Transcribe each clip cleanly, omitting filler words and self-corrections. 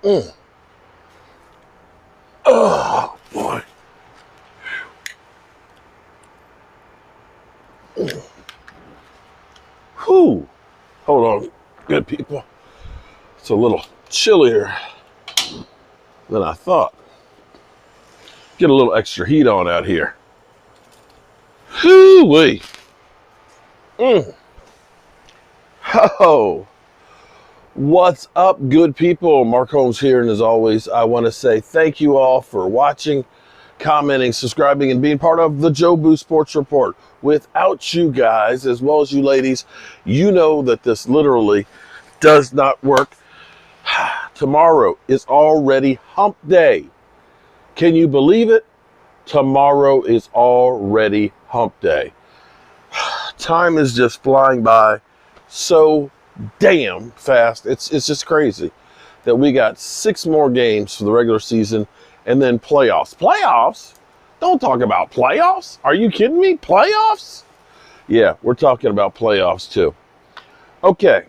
Mm. Oh, boy. Whew. Hold on, good people. It's a little chillier than I thought. Get a little extra heat on out here. Hoo-wee. Oh, what's up, good people? Mark Holmes here, and as always, I want to say thank you all for watching, commenting, subscribing, and being part of the Joe Boo Sports Report. Without you guys, as well as you ladies, you know that this literally does not work. Tomorrow is already hump day. Can you believe it? Tomorrow is already hump day. Time is just flying by so damn fast. It's just crazy that we got 6 more games for the regular season and then playoffs. Playoffs? Don't talk about playoffs. Are you kidding me? Playoffs? Yeah, we're talking about playoffs too. Okay.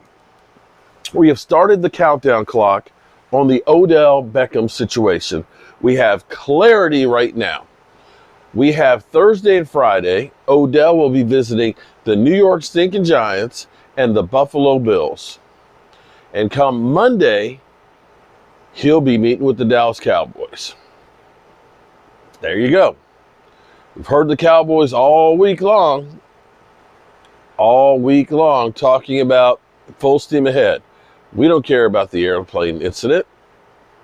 We have started the countdown clock on the Odell Beckham situation. We have clarity right now. We have Thursday and Friday. Odell will be visiting the New York Stinking Giants and the Buffalo Bills. And come Monday, he'll be meeting with the Dallas Cowboys. There you go. We've heard the Cowboys all week long talking about full steam ahead. We don't care about the airplane incident.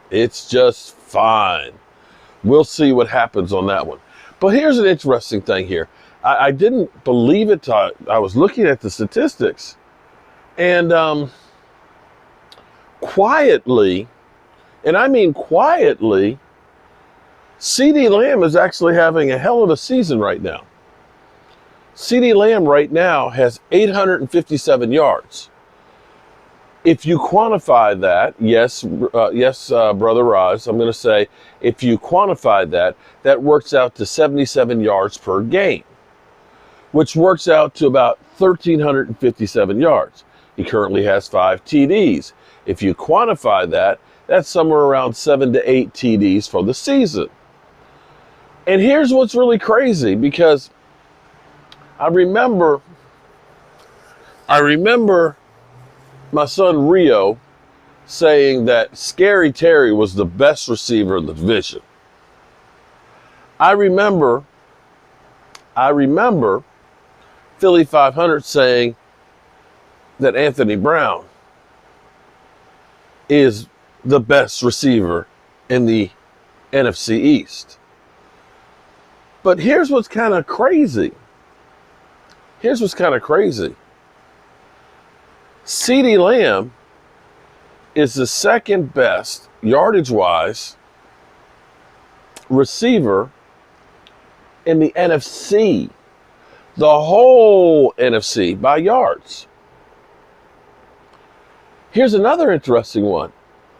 It's just fine. We'll see what happens on that one. But here's an interesting thing here. I didn't believe it. I was looking at the statistics. And quietly, and I mean quietly, Ceedee Lamb is actually having a hell of a season right now. Ceedee Lamb right now has 857 yards. If you quantify that, yes, Brother Roz, I'm going to say, if you quantify that, that works out to 77 yards per game, which works out to about 1,357 yards. He currently has 5 TDs. If you quantify that, that's somewhere around 7 to 8 TDs for the season. And here's what's really crazy, because I remember my son Rio saying that Scary Terry was the best receiver in the division. I remember Philly 500 saying that Anthony Brown is the best receiver in the NFC East. But here's what's kind of crazy. Ceedee Lamb is the second best, yardage-wise, receiver in the NFC. The whole NFC by yards. Here's another interesting one,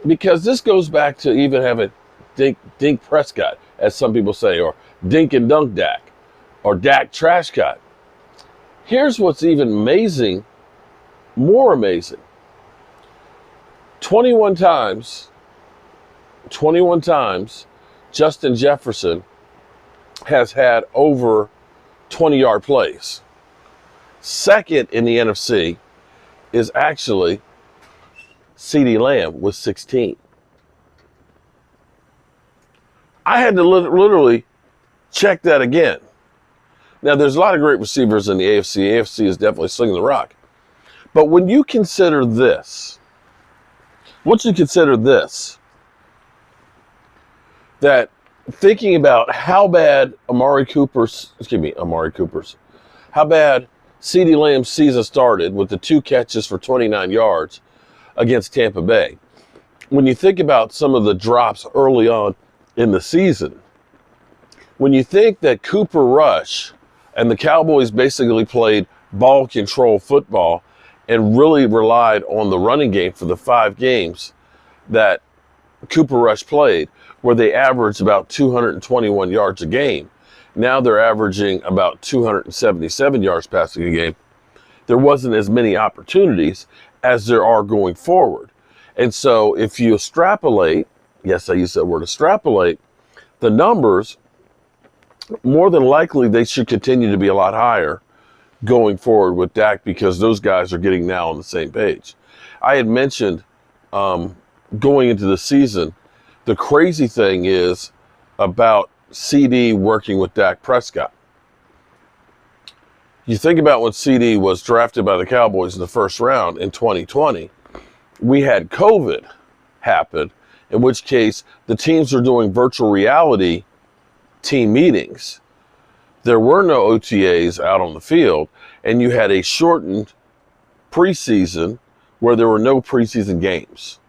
because this goes back to even having Dink Prescott, as some people say, or Dink and Dunk Dak, or Dak Trashcott. Here's what's even amazing. More amazing. 21 times, Justin Jefferson has had over 20-yard plays. Second in the NFC is actually Ceedee Lamb with 16. I had to literally check that again. Now, there's a lot of great receivers in the AFC. AFC is definitely slinging the rock. But when you consider this, that thinking about how bad how bad Ceedee Lamb's season started with the 2 catches for 29 yards against Tampa Bay. When you think about some of the drops early on in the season, when you think that Cooper Rush and the Cowboys basically played ball control football and really relied on the running game for the 5 games that Cooper Rush played, where they averaged about 221 yards a game. Now they're averaging about 277 yards passing a game. There wasn't as many opportunities as there are going forward. And so if you extrapolate, yes, I use that word, extrapolate, the numbers, more than likely they should continue to be a lot higher going forward with Dak because those guys are getting now on the same page. I had mentioned going into the season, the crazy thing is about Ceedee working with Dak Prescott. You think about when Ceedee was drafted by the Cowboys in the first round in 2020, we had COVID happen, in which case the teams are doing virtual reality team meetings. There were no OTAs out on the field, and you had a shortened preseason where there were no preseason games.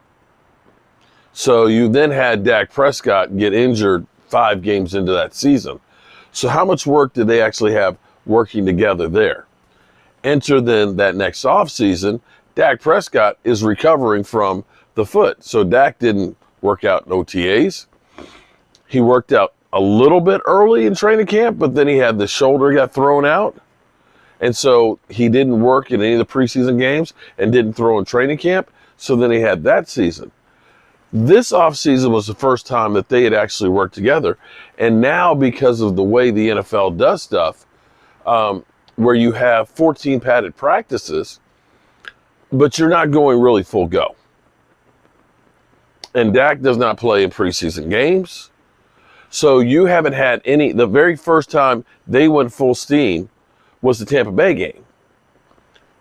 So you then had Dak Prescott get injured 5 games into that season. So how much work did they actually have working together there? Enter then that next offseason, Dak Prescott is recovering from the foot. So Dak didn't work out in OTAs. He worked out a little bit early in training camp, but then he had the shoulder got thrown out. And so he didn't work in any of the preseason games and didn't throw in training camp. So then he had that season. This offseason was the first time that they had actually worked together. And now because of the way the NFL does stuff, where you have 14 padded practices, but you're not going really full go. And Dak does not play in preseason games. So you haven't had any, the very first time they went full steam was the Tampa Bay game.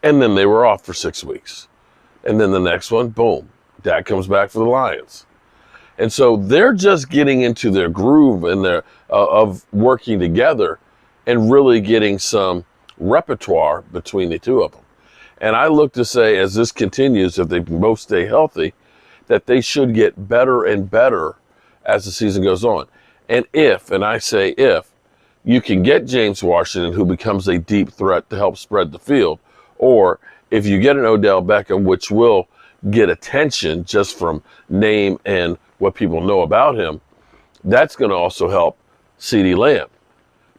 And then they were off for 6 weeks. And then the next one, boom, Dak comes back for the Lions. And so they're just getting into their groove and their of working together and really getting some repertoire between the two of them. And I look to say, as this continues, if they can both stay healthy, that they should get better and better as the season goes on. And if, and I say if, you can get James Washington, who becomes a deep threat to help spread the field, or if you get an Odell Beckham, which will get attention just from name and what people know about him, that's going to also help Ceedee Lamb.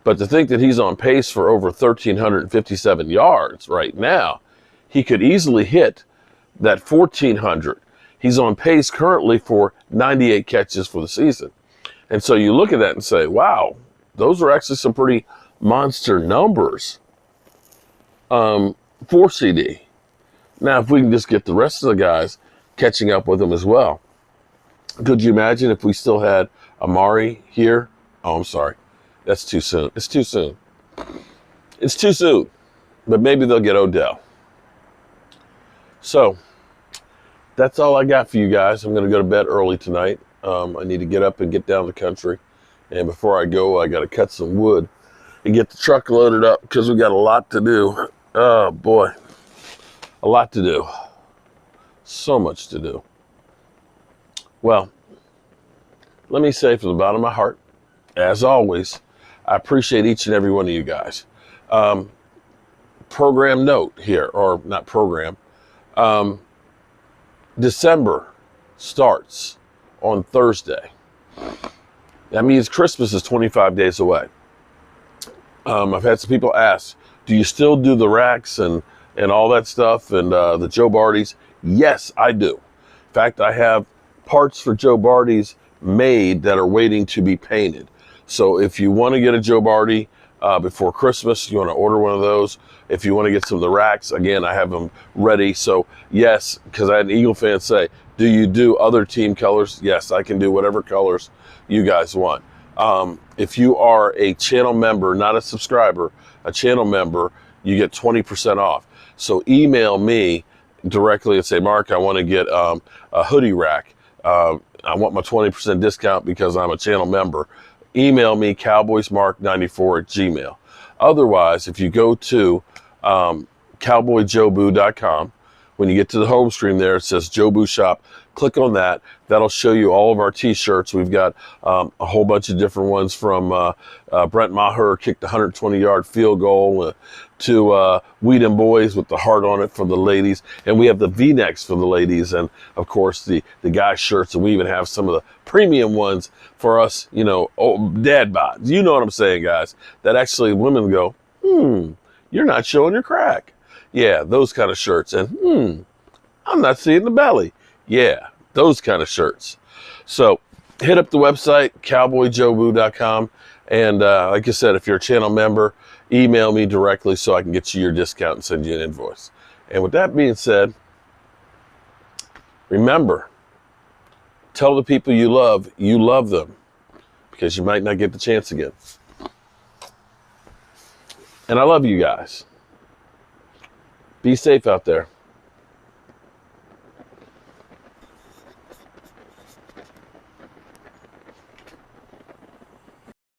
But to think that he's on pace for over 1,357 yards right now, he could easily hit that 1,400. He's on pace currently for 98 catches for the season. And so you look at that and say, wow, those are actually some pretty monster numbers for Ceedee. Now, if we can just get the rest of the guys catching up with him as well. Could you imagine if we still had Amari here? Oh, I'm sorry. That's too soon. It's too soon. It's too soon. But maybe they'll get Odell. So, that's all I got for you guys. I'm going to go to bed early tonight. I need to get up and get down the country. And before I go, I got to cut some wood and get the truck loaded up because we got a lot to do. Oh, boy. A lot to do. So much to do. Well, let me say from the bottom of my heart, as always, I appreciate each and every one of you guys. Program note here, or not program. December starts on Thursday. That means Christmas is 25 days away. I've had some people ask, do you still do the racks and all that stuff and the Joe Bardies? Yes, I do. In fact, I have parts for Joe Bardies made that are waiting to be painted. So if you want to get a Joe Bardi before Christmas, you want to order one of those. If you want to get some of the racks, again, I have them ready. So yes, because I had an Eagle fan say, do you do other team colors? Yes, I can do whatever colors you guys want. If you are a channel member, not a subscriber, a channel member, you get 20% off. So email me directly and say, Mark, I want to get a hoodie rack. I want my 20% discount because I'm a channel member. Email me, cowboysmark94@gmail. Otherwise, if you go to cowboyjoeboo.com, when you get to the home screen there, it says Joe Boo Shop. Click on that. That'll show you all of our T-shirts. We've got a whole bunch of different ones from Brent Maher kicked a 120-yard field goal to We Dem Boys with the heart on it for the ladies. And we have the V-necks for the ladies. And, of course, the guy shirts. And we even have some of the premium ones for us, you know, dad bods. You know what I'm saying, guys? That actually women go, you're not showing your crack. Yeah, those kind of shirts. And, I'm not seeing the belly. Yeah, those kind of shirts. So hit up the website, cowboyjoeboo.com. And like I said, if you're a channel member, email me directly so I can get you your discount and send you an invoice. And with that being said, remember, tell the people you love them, because you might not get the chance again. And I love you guys. Be safe out there.